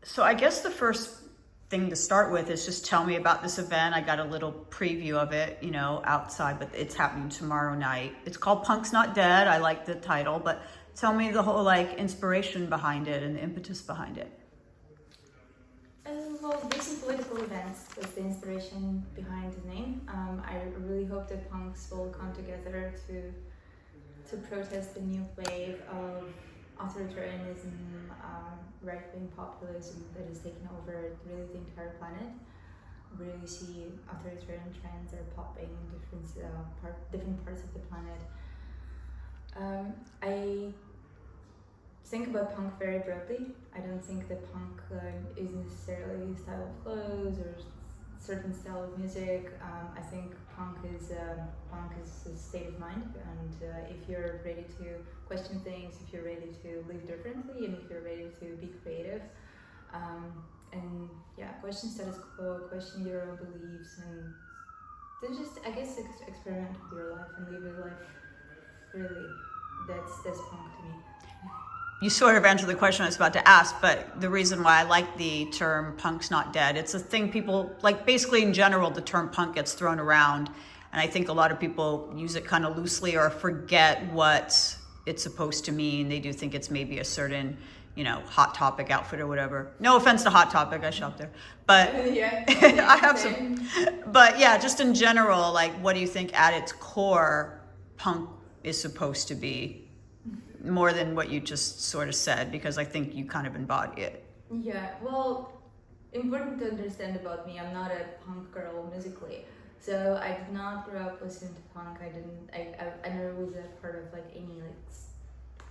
So I guess the first thing to start with is just tell me about this event. I got a little preview of it, you know, outside, but it's happening tomorrow night. It's called Punk's Not Dead. I like the title, but tell me the whole like inspiration behind it and the impetus behind it. Well, recent political events was the inspiration behind the name. I really hope that punks will come together to protest the new wave of authoritarianism, right-wing populism that is taking over really the entire planet. We really see authoritarian trends are popping in different parts of the planet. I think about punk very broadly. I don't think that punk is necessarily a style of clothes or certain style of music. I think punk is a state of mind, and if you're ready to question things, if you're ready to live differently, and if you're ready to be creative, and yeah, question status quo, question your own beliefs, and then just, I guess, experiment with your life and live your life freely. That's punk to me. You sort of answered the question I was about to ask, but the reason why I like the term punk's not dead, it's a thing people, like basically in general, the term punk gets thrown around. And I think a lot of people use it kind of loosely or forget what it's supposed to mean. They do think it's maybe a certain, you know, Hot Topic outfit or whatever. No offense to Hot Topic, I shop there. But yeah, I have some. But yeah, just in general, like what do you think at its core punk is supposed to be? More than what you just sort of said, because I think you kind of embody it. Yeah, well, important to understand about me, I'm not a punk girl musically. So I did not grow up listening to punk. I never was a part of like any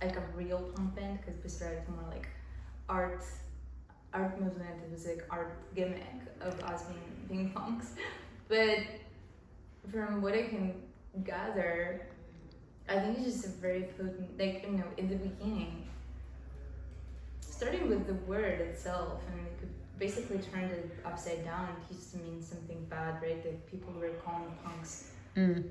like a real punk band, because Pussy Riot is more like art movement. It was like art gimmick of us being punks. But from what I can gather, I think it's just a very potent, like, you know, in the beginning, starting with the word itself, I mean, it could basically turn it upside down. It used to mean something bad, right? That people were calling punks, whatever,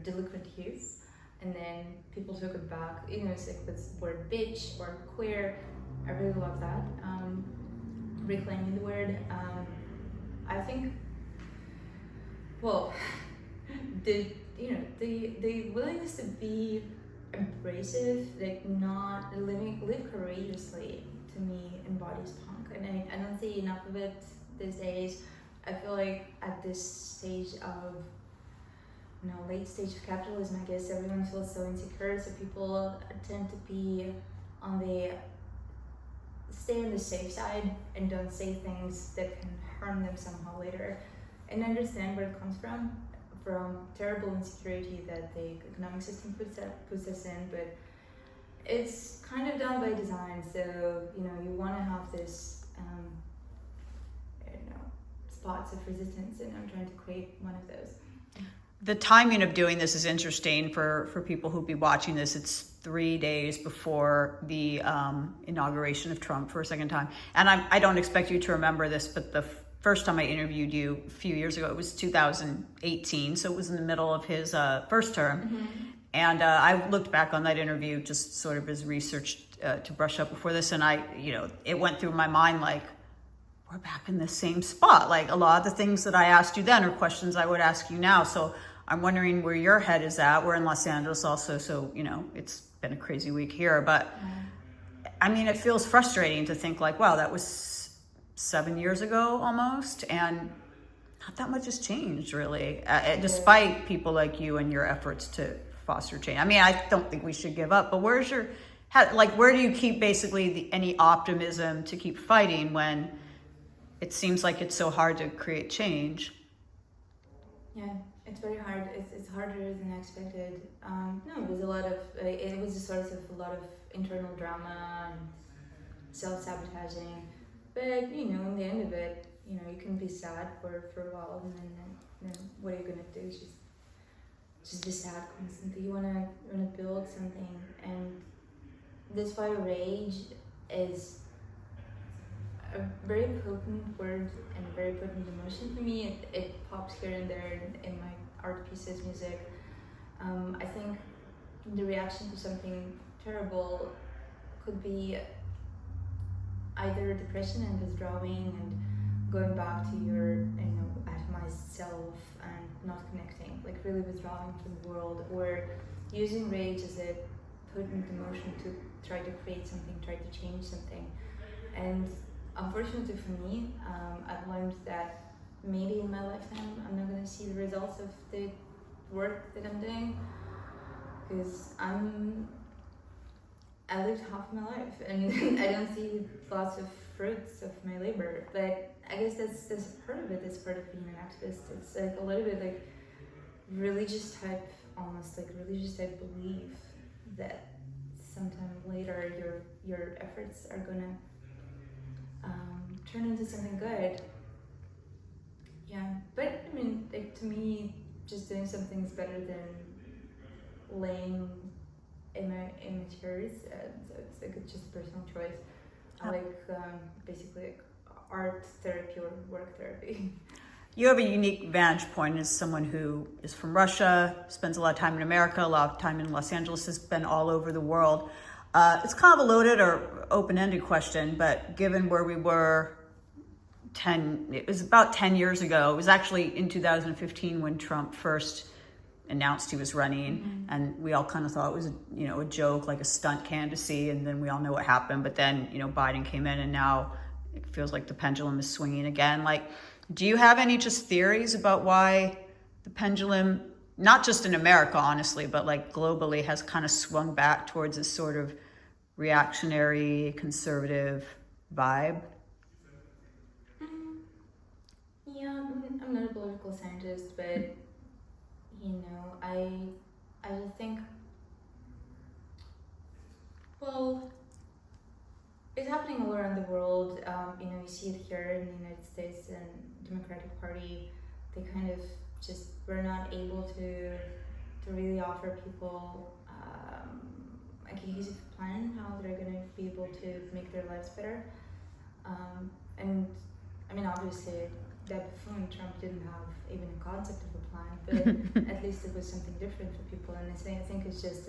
delinquent youth. And then people took it back, you know, it's like this word bitch or queer. I really love that. Reclaiming the word. I think, well, the willingness to be abrasive, like not live courageously, to me embodies punk, and I don't see enough of it these days. I feel like at this stage of, you know, late stage of capitalism, I guess everyone feels so insecure, so people tend to stay on the safe side and don't say things that can harm them somehow later, and understand where it comes from terrible insecurity that the economic system puts us in, but it's kind of done by design. So, you know, you want to have this, spots of resistance, and I'm trying to create one of those. The timing of doing this is interesting for people who'll be watching this. It's 3 days before the inauguration of Trump for a second time. And I don't expect you to remember this, but the first time I interviewed you a few years ago, it was 2018, so it was in the middle of his first term. Mm-hmm. And I looked back on that interview just sort of as research to brush up before this, and it went through my mind like, we're back in the same spot. Like a lot of the things that I asked you then are questions I would ask you now. So I'm wondering where your head is at. We're in Los Angeles also, so, you know, it's been a crazy week here. But, I mean, it feels frustrating to think like, wow, that was 7 years ago almost, and not that much has changed really, despite people like you and your efforts to foster change. I mean, I don't think we should give up, but where do you keep basically any optimism to keep fighting when it seems like it's so hard to create change? Yeah, it's very hard. It's harder than expected. No, it was it was a source of a lot of internal drama and self-sabotaging. But, you know, in the end of it, you know, you can be sad for a while, and then what are you gonna do? Just be sad constantly. You wanna build something, and that's why rage is a very potent word and a very potent emotion for me. It pops here and there in my art pieces, music. I think the reaction to something terrible could be either depression and withdrawing and going back to your, atomized self and not connecting, like really withdrawing from the world, or using rage as a potent emotion to try to create something, try to change something. And unfortunately for me, I've learned that maybe in my lifetime I'm not going to see the results of the work that I'm doing, because I lived half my life and I don't see lots of fruits of my labor. But I guess that's part of it. It's part of being an activist. It's like a little bit like religious type, almost like religious type belief that sometime later your efforts are gonna turn into something good. Yeah, but I mean, like, to me, just doing something is better than laying in my chairs. So it's like it's just a personal choice. I like basically like art therapy or work therapy. You have a unique vantage point as someone who is from Russia, spends a lot of time in America, a lot of time in Los Angeles, has been all over the world. It's kind of a loaded or open-ended question, but given where we were it was about 10 years ago. It was actually in 2015 when Trump first announced he was running, and we all kind of thought it was a joke, like a stunt candidacy, and then we all know what happened. But then Biden came in, and now it feels like the pendulum is swinging again. Like, do you have any just theories about why the pendulum, not just in America honestly, but like globally, has kind of swung back towards this sort of reactionary conservative vibe? Yeah, I'm not a political scientist, but I think, well, it's happening all around the world. You see it here in the United States and Democratic Party. They kind of just were not able to really offer people a cohesive plan how they're going to be able to make their lives better. And I mean, obviously, that before Trump didn't have even a concept of a plan, but at least it was something different for people. And I think it's just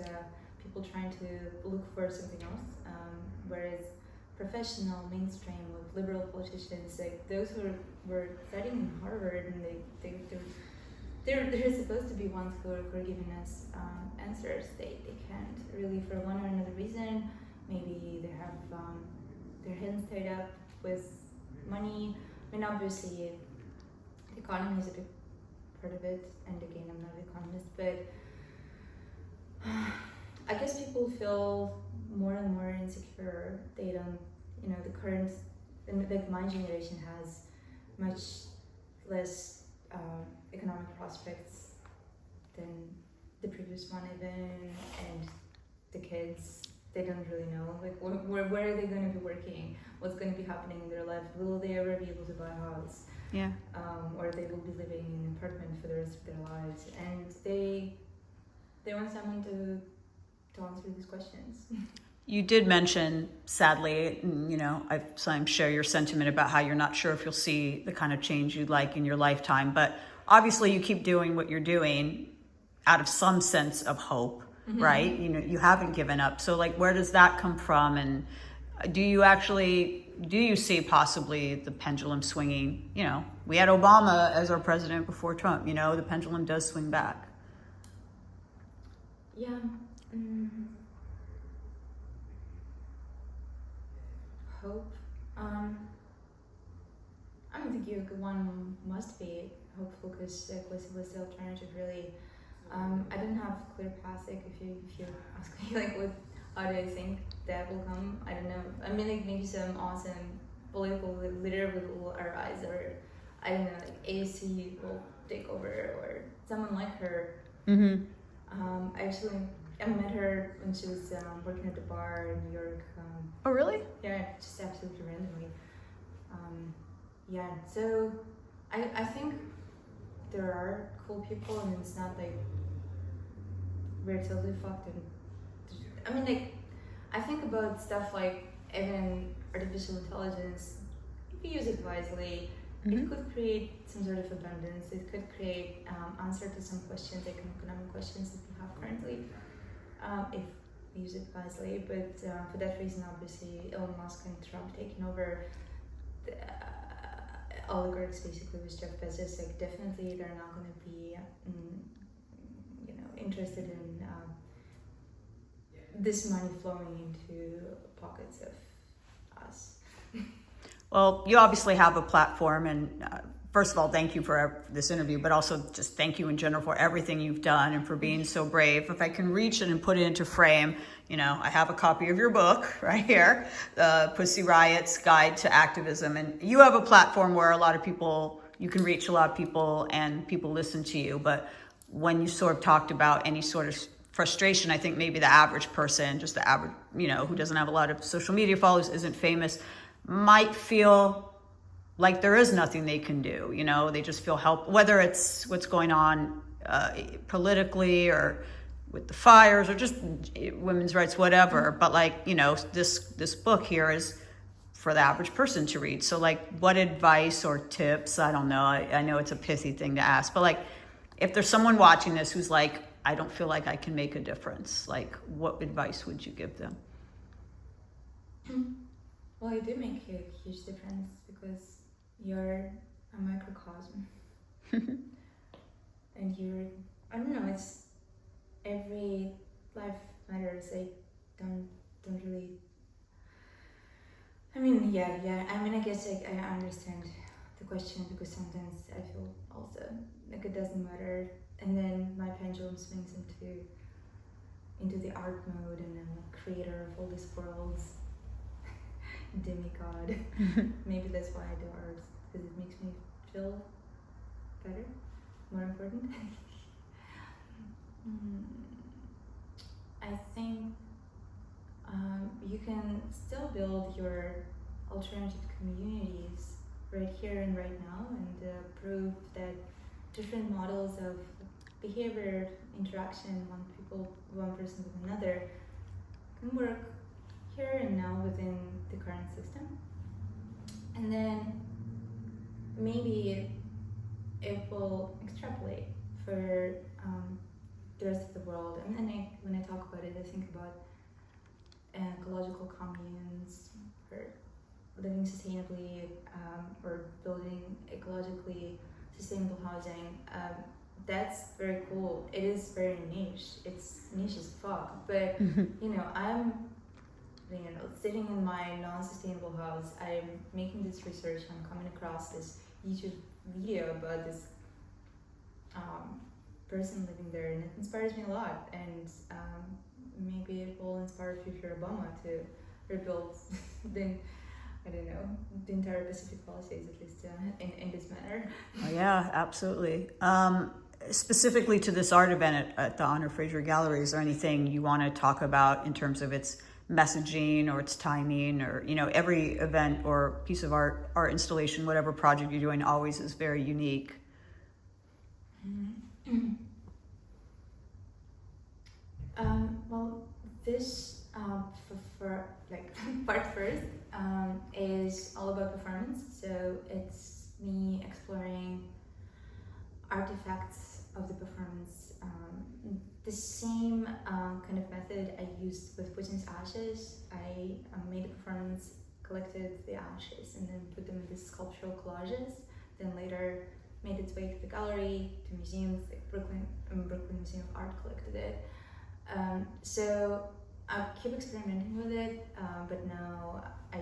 people trying to look for something else, whereas professional, mainstream, with liberal politicians, like those who were studying in Harvard, and they're supposed to be ones who are giving us answers. They can't really, for one or another reason. Maybe they have their hands tied up with money. I mean, obviously, the economy is a big part of it, and again, I'm not an economist, but I guess people feel more and more insecure. They don't, the current, like my generation has much less economic prospects than the previous one even, and the kids, they don't really know, like where are they going to be working, what's going to be happening in their life, will they ever be able to buy a house, or they will be living in an apartment for the rest of their lives, and they want someone to answer these questions. You did mention, sadly, I share your sentiment about how you're not sure if you'll see the kind of change you'd like in your lifetime, but obviously you keep doing what you're doing out of some sense of hope, right? You haven't given up. So like, where does that come from? And do you see possibly the pendulum swinging? We had Obama as our president before Trump, the pendulum does swing back. Yeah. Hope. I don't think one must be hopeful, because what's the alternative really? I don't have a clear path. Like if you ask me like how do I think that will come? I don't know. I mean, like maybe some awesome political leader will arise, or I don't know, like AOC will take over, or someone like her. I met her when she was working at the bar in New York. Oh, really? Yeah, just absolutely randomly. So I think there are cool people, and it's not like we're totally fucked. I mean, like, I think about stuff like even artificial intelligence. If you use it wisely, it could create some sort of abundance. It could create answer to some questions, like economic questions that we have currently. If use it wisely. But for that reason, obviously, Elon Musk and Trump taking over the oligarchs basically with Jeff Bezos, like definitely they're not going to be, interested in this money flowing into pockets of us. Well, you obviously have a platform, and first of all, thank you for this interview, but also just thank you in general for everything you've done and for being so brave. If I can reach it and put it into frame, I have a copy of your book right here, Pussy Riot's Guide to Activism, and you have a platform where you can reach a lot of people and people listen to you, but when you sort of talked about any sort of frustration, I think maybe the average person, just the average, who doesn't have a lot of social media followers, isn't famous, might feel like there is nothing they can do. They just feel whether it's what's going on politically or with the fires or just women's rights, whatever. But this book here is for the average person to read. So what advice or tips, I don't know. I know it's a pithy thing to ask, but if there's someone watching this who's like, I don't feel like I can make a difference, what advice would you give them? Well, you do make a huge difference because you're a microcosm. And I don't know, it's every life matters. I don't really, I guess I understand the question because sometimes I feel also like it doesn't matter, and then my pendulum swings into the art mode, and I'm a creator of all these worlds, demigod. Maybe that's why I do art, because it makes me feel better, more important. I think you can still build your alternative communities right here and right now, and prove that different models of behavior, interaction, one person with another, can work here and now within the current system. And then maybe it will extrapolate for the rest of the world. And then when I talk about it, I think about ecological communes, or living sustainably, or building ecologically sustainable housing. That's very cool. It is very niche. It's niche as fuck. But I'm sitting in my non-sustainable house. I'm making this research. I'm coming across this YouTube video about this person living there, and it inspires me a lot. And maybe it will inspire future Obama to rebuild the entire Pacific Palisades, at least in this manner. Oh, yeah, absolutely. Specifically to this art event at the Honor Fraser Gallery, is there anything you want to talk about in terms of its messaging or its timing, or every event or piece of art installation, whatever project you're doing, always is very unique? Well, this for part first is all about performance. So it's me exploring artifacts of the performance. The same kind of method I used with Putin's ashes. I made a performance, collected the ashes, and then put them in these sculptural collages. Then later made its way to the gallery, to museums, like Brooklyn Museum of Art collected it. So I keep experimenting with it, but now I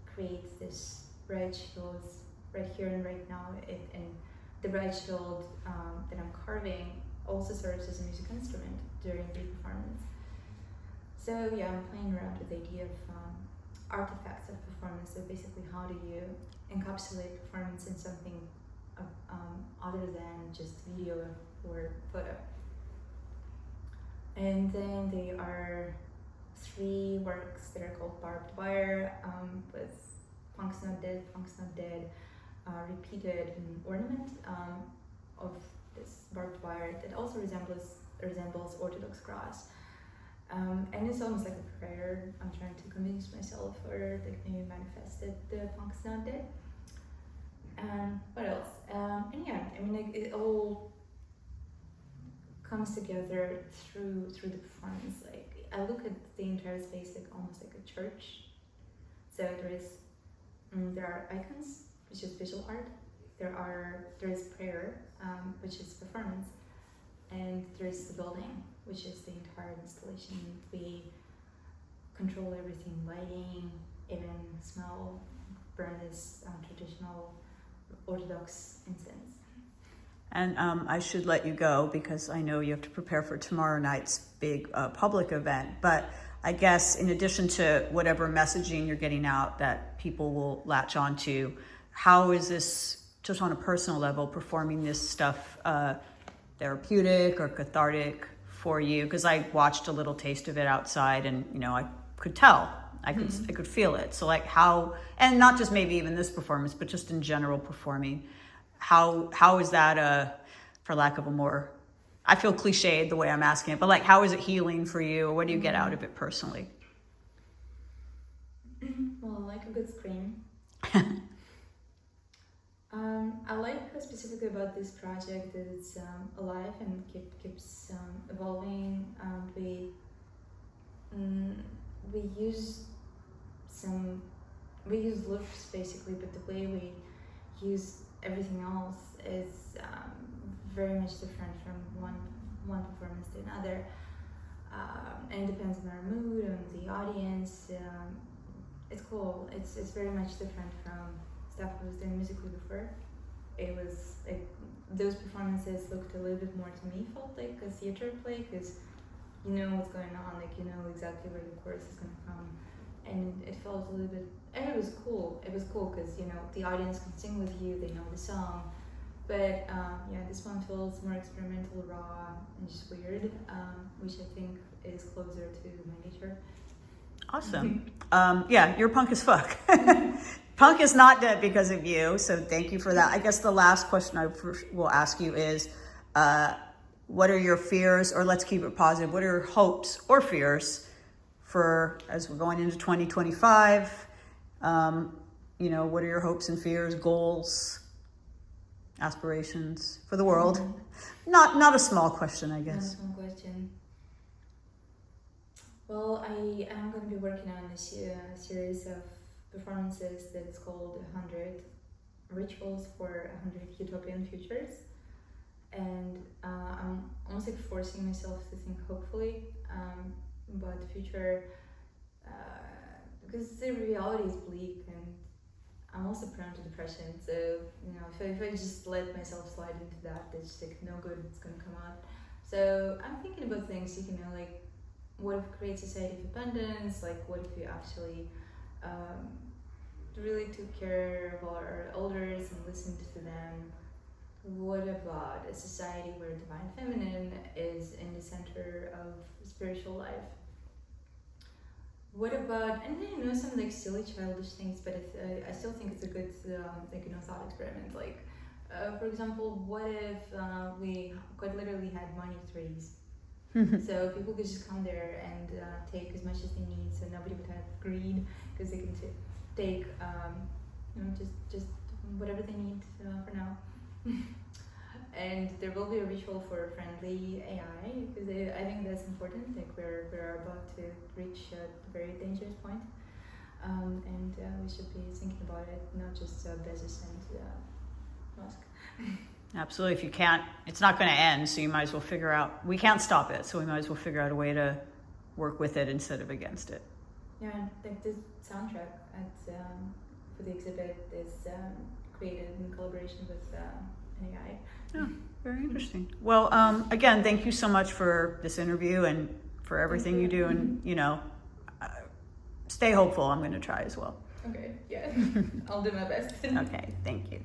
create this bright shields right here and right now. And the bright shield that I'm carving also serves as a music instrument during the performance. So yeah, I'm playing around with the idea of artifacts of performance. So basically, how do you encapsulate performance in something other than just video or photo? And then there are 3 works that are called Barbed Wire, with Punk's Not Dead, repeated an ornament of this barbed wire that also resembles Orthodox cross. And it's almost like a prayer. I'm trying to convince myself, or maybe manifest that the Punk's not dead. What else? And yeah, it all comes together through the performance. I look at the entire space like almost like a church. So there are icons, which is visual art. There is prayer, which is performance, and there is the building, which is the entire installation. We control everything, lighting, even smell, burn this traditional Orthodox incense. And I should let you go because I know you have to prepare for tomorrow night's big public event. But I guess in addition to whatever messaging you're getting out that people will latch onto, how is this, just on a personal level, performing this stuff therapeutic or cathartic for you? Because I watched a little taste of it outside, and I could tell, I could feel it. So like how, and not just maybe even this performance, but just in general performing. How is that, for lack of a more, I feel cliched the way I'm asking it, but like, how is it healing for you? Or what do you get out of it personally? Well, I like a good scream. I like specifically about this project that it's alive and keeps evolving. We use loops basically, but the way we use everything else is very much different from one performance to another, and it depends on our mood, on the audience. It's cool. It's very much different from stuff I was doing musically before. It was like those performances looked a little bit more to me, felt like a theater play, because you know what's going on, like you know exactly where the chorus is going to come, and it felt a little bit. And it was cool. It was cool because the audience can sing with you. They know the song, but this one feels more experimental, raw, and just weird, which I think is closer to my nature. Awesome. You're punk as fuck. Punk is not dead because of you, so thank you for that. I guess the last question I will ask you is, what are your fears, or let's keep it positive, what are your hopes or fears for, as we're going into 2025, what are your hopes and fears, goals, aspirations for the world? Not a small question, I guess. Not a small question. Well, I am going to be working on this series of performances that is called 100 Rituals for 100 Utopian Futures. And I'm almost like forcing myself to think hopefully about the future, because the reality is bleak, and I'm also prone to depression. So if I just let myself slide into that, it's like no good is gonna come out. So I'm thinking about things like what if we create society of abundance? Like what if we actually really took care of our elders and listened to them? What about a society where divine feminine is in the center of spiritual life? What about, and some like silly childish things, but I still think it's a good thought experiment. Like, for example, what if we quite literally had money trees? So people could just come there and take as much as they need, so nobody would have greed, because they can take just whatever they need for now. And there will be a ritual for friendly AI, because I think that's important. Like we're about to reach a very dangerous point, and we should be thinking about it, not just Bezos and Musk. Absolutely. If you can't, it's not going to end, so you might as well figure out, we can't stop it, so we might as well figure out a way to work with it instead of against it. Yeah, and like the soundtrack for the exhibit is created in collaboration with an AI. Oh, very interesting. Well, again, thank you so much for this interview and for everything you do, and stay hopeful. I'm going to try as well. Okay, yeah. I'll do my best. Okay, thank you.